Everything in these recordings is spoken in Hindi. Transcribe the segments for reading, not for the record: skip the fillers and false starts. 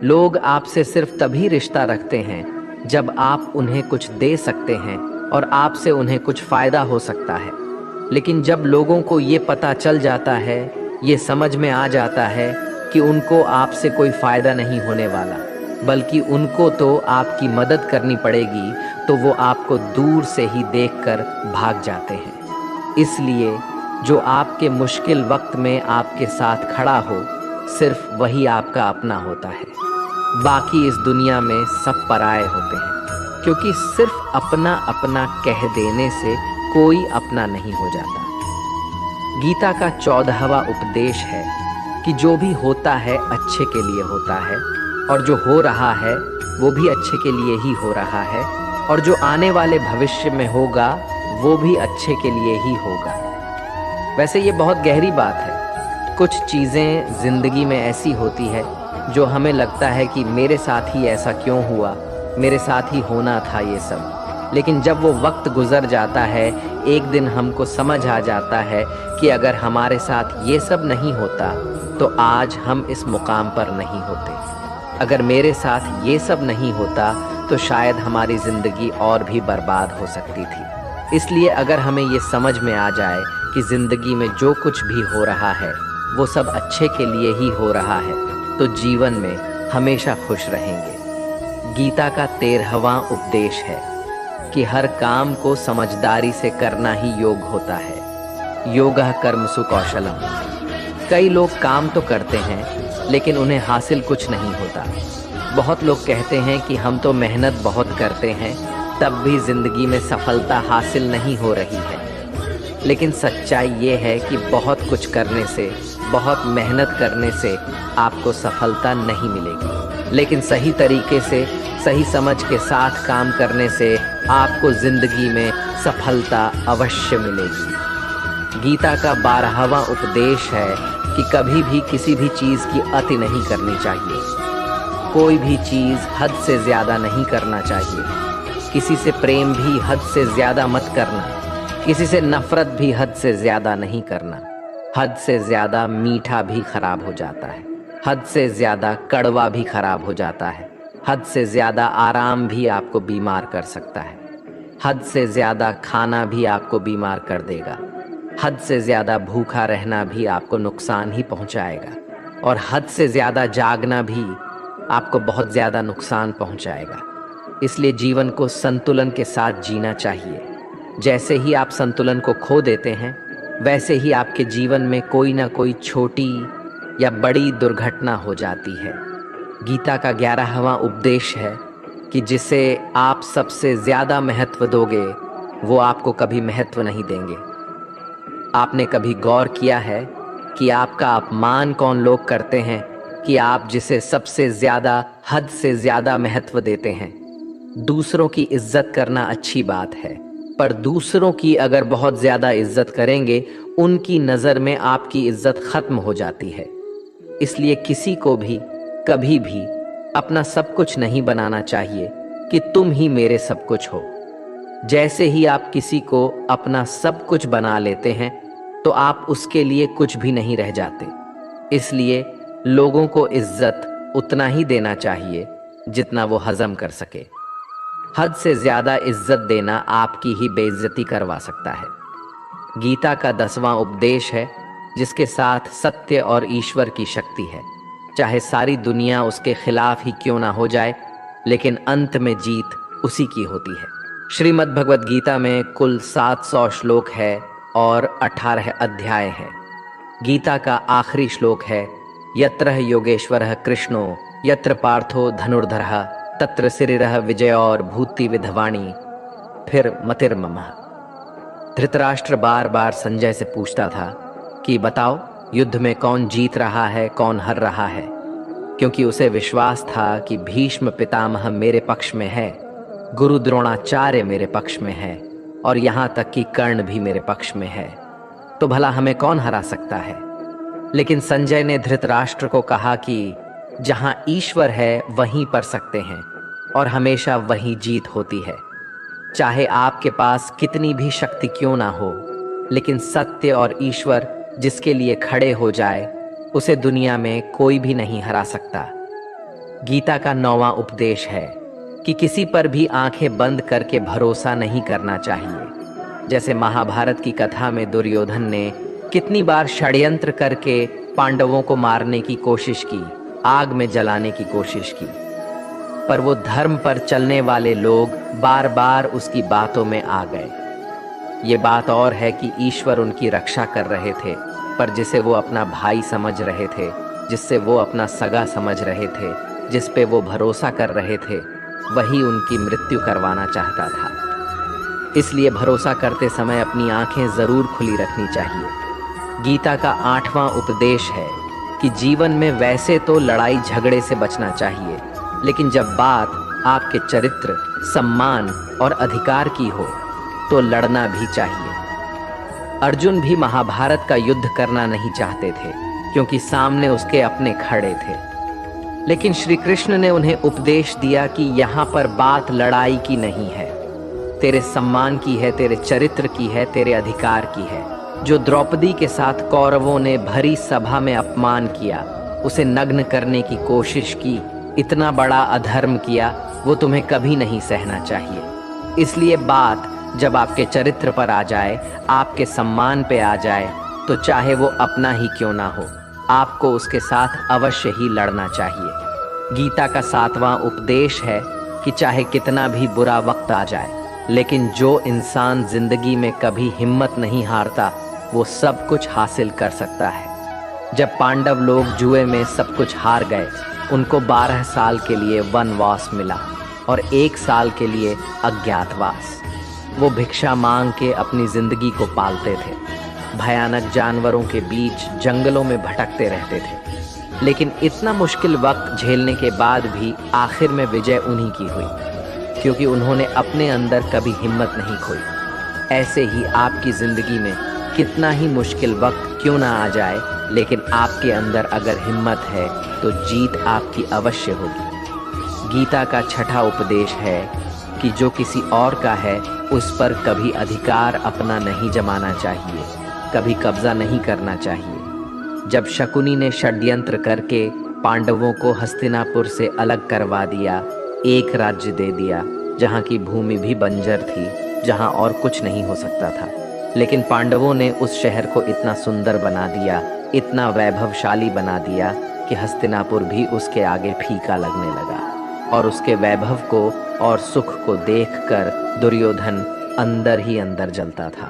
लोग आपसे सिर्फ तभी रिश्ता रखते हैं जब आप उन्हें कुछ दे सकते हैं और आपसे उन्हें कुछ फायदा हो सकता है। लेकिन जब लोगों को ये पता चल जाता है, ये समझ में आ जाता है कि उनको आपसे कोई फायदा नहीं होने वाला, बल्कि उनको तो आपकी मदद करनी पड़ेगी, तो वो आपको दूर से ही देखकर भाग जाते हैं। इसलिए जो आपके मुश्किल वक्त में आपके साथ खड़ा हो, सिर्फ वही आपका अपना होता है। बाकी इस दुनिया में सब पराये होते हैं, क्योंकि सिर्फ अपना अपना कह देने से कोई अपना नहीं हो जाता। गीता का 14वां उपदेश है कि जो भी होता है अच्छे के लिए होता है, और जो हो रहा है वो भी अच्छे के लिए ही हो रहा है, और जो आने वाले भविष्य में होगा वो भी अच्छे के लिए ही होगा। वैसे ये बहुत गहरी बात है। कुछ चीज़ें ज़िंदगी में ऐसी होती है जो हमें लगता है कि मेरे साथ ही ऐसा क्यों हुआ, मेरे साथ ही होना था ये सब। लेकिन जब वो वक्त गुजर जाता है, एक दिन हमको समझ आ जाता है कि अगर हमारे साथ ये सब नहीं होता तो आज हम इस मुकाम पर नहीं होते। अगर मेरे साथ ये सब नहीं होता तो शायद हमारी ज़िंदगी और भी बर्बाद हो सकती थी। इसलिए अगर हमें ये समझ में आ जाए कि ज़िंदगी में जो कुछ भी हो रहा है वो सब अच्छे के लिए ही हो रहा है, तो जीवन में हमेशा खुश रहेंगे। गीता का 13वां उपदेश है कि हर काम को समझदारी से करना ही योग होता है। योगः कर्मसु कौशलम। कई लोग काम तो करते हैं लेकिन उन्हें हासिल कुछ नहीं होता। बहुत लोग कहते हैं कि हम तो मेहनत बहुत करते हैं, तब भी ज़िंदगी में सफलता हासिल नहीं हो रही है। लेकिन सच्चाई ये है कि बहुत कुछ करने से, बहुत मेहनत करने से आपको सफलता नहीं मिलेगी, लेकिन सही तरीके से, सही समझ के साथ काम करने से आपको ज़िंदगी में सफलता अवश्य मिलेगी। गीता का 12वां उपदेश है कि कभी भी किसी भी चीज़ की अति नहीं करनी चाहिए। कोई भी चीज़ हद से ज़्यादा नहीं करना चाहिए। किसी से प्रेम भी हद से ज़्यादा मत करना। किसी से नफ़रत भी हद से ज़्यादा नहीं करना। हद से ज़्यादा मीठा भी खराब हो जाता है। हद से ज़्यादा कड़वा भी खराब हो जाता है। हद से ज़्यादा आराम भी आपको बीमार कर सकता है। हद से ज़्यादा खाना भी आपको बीमार कर देगा। हद से ज़्यादा भूखा रहना भी आपको नुकसान ही पहुंचाएगा, और हद से ज़्यादा जागना भी आपको बहुत ज़्यादा नुकसान पहुंचाएगा। इसलिए जीवन को संतुलन के साथ जीना चाहिए। जैसे ही आप संतुलन को खो देते हैं, वैसे ही आपके जीवन में कोई ना कोई छोटी या बड़ी दुर्घटना हो जाती है। गीता का 11वां उपदेश है कि जिसे आप सबसे ज़्यादा महत्व दोगे वो आपको कभी महत्व नहीं देंगे। आपने कभी गौर किया है कि आपका अपमान कौन लोग करते हैं कि आप जिसे सबसे ज़्यादा, हद से ज़्यादा महत्व देते हैं? दूसरों की इज्जत करना अच्छी बात है, पर दूसरों की अगर बहुत ज़्यादा इज्जत करेंगे, उनकी नज़र में आपकी इज्जत ख़त्म हो जाती है। इसलिए किसी को भी कभी भी अपना सब कुछ नहीं बनाना चाहिए कि तुम ही मेरे सब कुछ हो। जैसे ही आप किसी को अपना सब कुछ बना लेते हैं तो आप उसके लिए कुछ भी नहीं रह जाते। इसलिए लोगों को इज्जत उतना ही देना चाहिए जितना वो हजम कर सके। हद से ज़्यादा इज्जत देना आपकी ही बेइज्जती करवा सकता है। गीता का 10वां उपदेश है जिसके साथ सत्य और ईश्वर की शक्ति है। चाहे सारी दुनिया उसके खिलाफ ही क्यों ना हो जाए, लेकिन अंत में जीत उसी की होती है। श्रीमद् भगवद गीता में कुल 700 श्लोक है और 18 अध्याय है। गीता का आखिरी श्लोक है, यत्र योगेश्वरः कृष्णो यत्र पार्थो धनुर्धरः तत्र सिरिरः विजयोर भूति विधवाणी फिर मतिर्ममः। धृतराष्ट्र बार बार संजय से पूछता था कि बताओ, युद्ध में कौन जीत रहा है, कौन हार रहा है, क्योंकि उसे विश्वास था कि भीष्म पितामह मेरे पक्ष में है, गुरु द्रोणाचार्य मेरे पक्ष में है, और यहाँ तक कि कर्ण भी मेरे पक्ष में है, तो भला हमें कौन हरा सकता है। लेकिन संजय ने धृतराष्ट्र को कहा कि जहाँ ईश्वर है वहीं पर सकते हैं, और हमेशा वहीं जीत होती है। चाहे आपके पास कितनी भी शक्ति क्यों ना हो, लेकिन सत्य और ईश्वर जिसके लिए खड़े हो जाए, उसे दुनिया में कोई भी नहीं हरा सकता। गीता का 9वां उपदेश है कि किसी पर भी आंखें बंद करके भरोसा नहीं करना चाहिए। जैसे महाभारत की कथा में दुर्योधन ने कितनी बार षड्यंत्र करके पांडवों को मारने की कोशिश की, आग में जलाने की कोशिश की, पर वो धर्म पर चलने वाले लोग बार बार उसकी बातों में आ गए। ये बात और है कि ईश्वर उनकी रक्षा कर रहे थे, पर जिसे वो अपना भाई समझ रहे थे, जिससे वो अपना सगा समझ रहे थे, जिस पे वो भरोसा कर रहे थे, वही उनकी मृत्यु करवाना चाहता था। इसलिए भरोसा करते समय अपनी आंखें जरूर खुली रखनी चाहिए। गीता का 8वां उपदेश है कि जीवन में वैसे तो लड़ाई झगड़े से बचना चाहिए, लेकिन जब बात आपके चरित्र, सम्मान और अधिकार की हो तो लड़ना भी चाहिए। अर्जुन भी महाभारत का युद्ध करना नहीं चाहते थे, क्योंकि सामने उसके अपने खड़े थे। लेकिन श्री कृष्ण ने उन्हें उपदेश दिया कि यहाँ पर बात लड़ाई की नहीं है, तेरे सम्मान की है, तेरे चरित्र की है, तेरे अधिकार की है। जो द्रौपदी के साथ कौरवों ने भरी सभा में अपमान किया, उसे नग्न करने की कोशिश की, इतना बड़ा अधर्म किया, वो तुम्हें कभी नहीं सहना चाहिए। इसलिए बात जब आपके चरित्र पर आ जाए, आपके सम्मान पे आ जाए, तो चाहे वो अपना ही क्यों ना हो, आपको उसके साथ अवश्य ही लड़ना चाहिए। गीता का 7वां उपदेश है कि चाहे कितना भी बुरा वक्त आ जाए, लेकिन जो इंसान जिंदगी में कभी हिम्मत नहीं हारता, वो सब कुछ हासिल कर सकता है। जब पांडव लोग जुए में सब कुछ हार गए, उनको 12 साल के लिए वनवास मिला और 1 साल के लिए अज्ञातवास। वो भिक्षा मांग के अपनी जिंदगी को पालते थे, भयानक जानवरों के बीच जंगलों में भटकते रहते थे। लेकिन इतना मुश्किल वक्त झेलने के बाद भी आखिर में विजय उन्हीं की हुई, क्योंकि उन्होंने अपने अंदर कभी हिम्मत नहीं खोई। ऐसे ही आपकी जिंदगी में कितना ही मुश्किल वक्त क्यों ना आ जाए, लेकिन आपके अंदर अगर हिम्मत है तो जीत आपकी अवश्य होगी। गीता का 6ठा उपदेश है कि जो किसी और का है उस पर कभी अधिकार अपना नहीं जमाना चाहिए, कभी कब्जा नहीं करना चाहिए। जब शकुनी ने षड्यंत्र करके पांडवों को हस्तिनापुर से अलग करवा दिया, एक राज्य दे दिया जहाँ की भूमि भी बंजर थी, जहाँ और कुछ नहीं हो सकता था, लेकिन पांडवों ने उस शहर को इतना सुंदर बना दिया, इतना वैभवशाली बना दिया कि हस्तिनापुर भी उसके आगे फीका लगने लगा। और उसके वैभव को और सुख को देखकर दुर्योधन अंदर ही अंदर जलता था,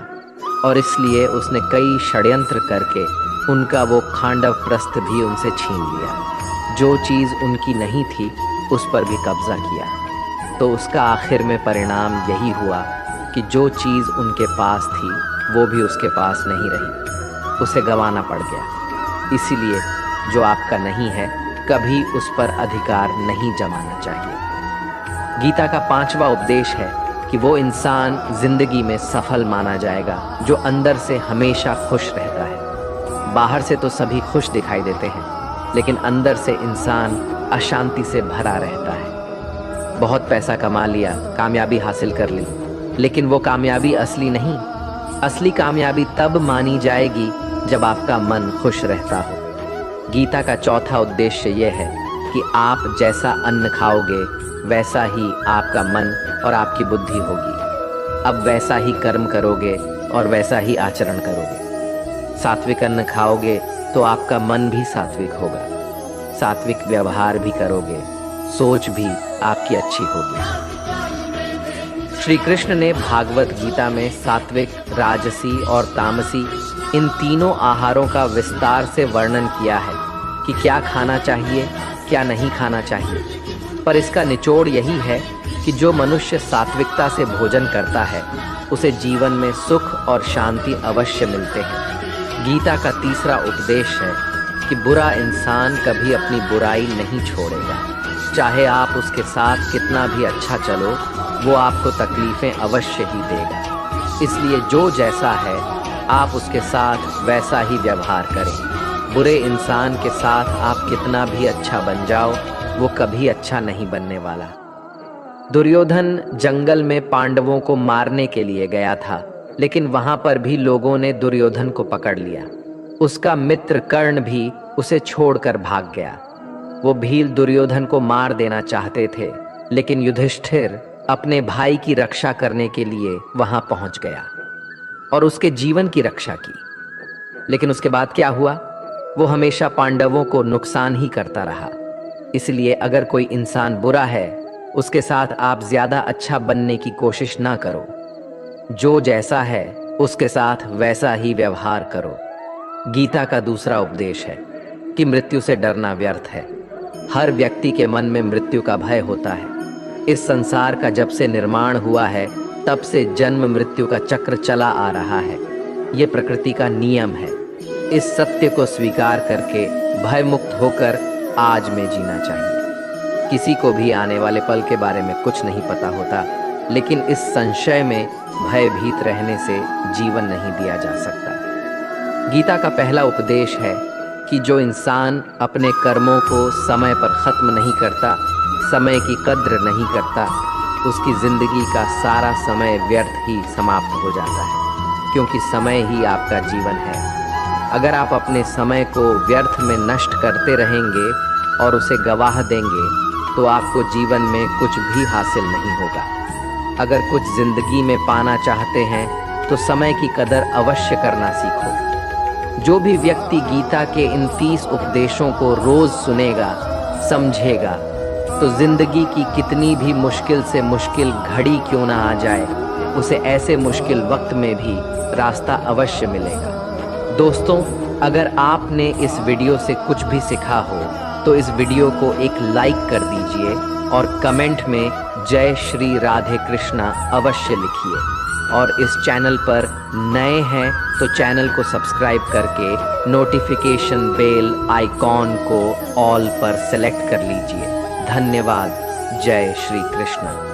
और इसलिए उसने कई षड्यंत्र करके उनका वो खांडव प्रस्थ भी उनसे छीन लिया। जो चीज़ उनकी नहीं थी उस पर भी कब्जा किया। तो उसका आखिर में परिणाम यही हुआ कि जो चीज़ उनके पास थी वो भी उसके पास नहीं रही, उसे गंवाना पड़ गया। इसीलिए जो आपका नहीं है कभी उस पर अधिकार नहीं जमाना चाहिए। गीता का 5वां उपदेश है कि वो इंसान जिंदगी में सफल माना जाएगा जो अंदर से हमेशा खुश रहता है। बाहर से तो सभी खुश दिखाई देते हैं, लेकिन अंदर से इंसान अशांति से भरा रहता है। बहुत पैसा कमा लिया, कामयाबी हासिल कर ली, लेकिन वो कामयाबी असली नहीं। असली कामयाबी तब मानी जाएगी जब आपका मन खुश रहता हो। गीता का 4था उद्देश्य यह है कि आप जैसा अन्न खाओगे वैसा ही आपका मन और आपकी बुद्धि होगी। अब वैसा ही कर्म करोगे और वैसा ही आचरण करोगे। सात्विक अन्न खाओगे तो आपका मन भी सात्विक होगा, सात्विक व्यवहार भी करोगे, सोच भी आपकी अच्छी होगी। श्री कृष्ण ने भागवत गीता में सात्विक, राजसी और तामसी इन तीनों आहारों का विस्तार से वर्णन किया है कि क्या खाना चाहिए, क्या नहीं खाना चाहिए। पर इसका निचोड़ यही है कि जो मनुष्य सात्विकता से भोजन करता है उसे जीवन में सुख और शांति अवश्य मिलते हैं। गीता का 3रा उपदेश है कि बुरा इंसान कभी अपनी बुराई नहीं छोड़ेगा। चाहे आप उसके साथ कितना भी अच्छा चलो, वो आपको तकलीफें अवश्य ही देगा। इसलिए जो जैसा है आप उसके साथ वैसा ही व्यवहार करें। बुरे इंसान के साथ आप कितना भी अच्छा बन जाओ, वो कभी अच्छा नहीं बनने वाला। दुर्योधन जंगल में पांडवों को मारने के लिए गया था, लेकिन वहां पर भी लोगों ने दुर्योधन को पकड़ लिया। उसका मित्र कर्ण भी उसे छोड़कर भाग गया। वो भील दुर्योधन को मार देना चाहते थे, लेकिन युधिष्ठिर अपने भाई की रक्षा करने के लिए वहां पहुंच गया और उसके जीवन की रक्षा की। लेकिन उसके बाद क्या हुआ? वो हमेशा पांडवों को नुकसान ही करता रहा। इसलिए अगर कोई इंसान बुरा है, उसके साथ आप ज्यादा अच्छा बनने की कोशिश ना करो। जो जैसा है उसके साथ वैसा ही व्यवहार करो। गीता का दूसरा उपदेश है कि मृत्यु से डरना व्यर्थ है। हर व्यक्ति के मन में मृत्यु का भय होता है। इस संसार का जब से निर्माण हुआ है, तब से जन्म मृत्यु का चक्र चला आ रहा है। ये प्रकृति का नियम है। इस सत्य को स्वीकार करके भयमुक्त होकर आज में जीना चाहिए। किसी को भी आने वाले पल के बारे में कुछ नहीं पता होता, लेकिन इस संशय में भयभीत रहने से जीवन नहीं दिया जा सकता। गीता का पहला उपदेश है कि जो इंसान अपने कर्मों को समय पर खत्म नहीं करता, समय की कद्र नहीं करता, उसकी जिंदगी का सारा समय व्यर्थ ही समाप्त हो जाता है, क्योंकि समय ही आपका जीवन है। अगर आप अपने समय को व्यर्थ में नष्ट करते रहेंगे और उसे गवाह देंगे, तो आपको जीवन में कुछ भी हासिल नहीं होगा। अगर कुछ जिंदगी में पाना चाहते हैं तो समय की कदर अवश्य करना सीखो। जो भी व्यक्ति गीता के इन 30 उपदेशों को रोज सुनेगा, समझेगा, तो जिंदगी की कितनी भी मुश्किल से मुश्किल घड़ी क्यों ना आ जाए, उसे ऐसे मुश्किल वक्त में भी रास्ता अवश्य मिलेगा। दोस्तों, अगर आपने इस वीडियो से कुछ भी सीखा हो तो इस वीडियो को एक लाइक कर दीजिए और कमेंट में जय श्री राधे कृष्णा अवश्य लिखिए। और इस चैनल पर नए हैं तो चैनल को सब्सक्राइब करके नोटिफिकेशन बेल आइकॉन को ऑल पर सेलेक्ट कर लीजिए। धन्यवाद। जय श्री कृष्ण।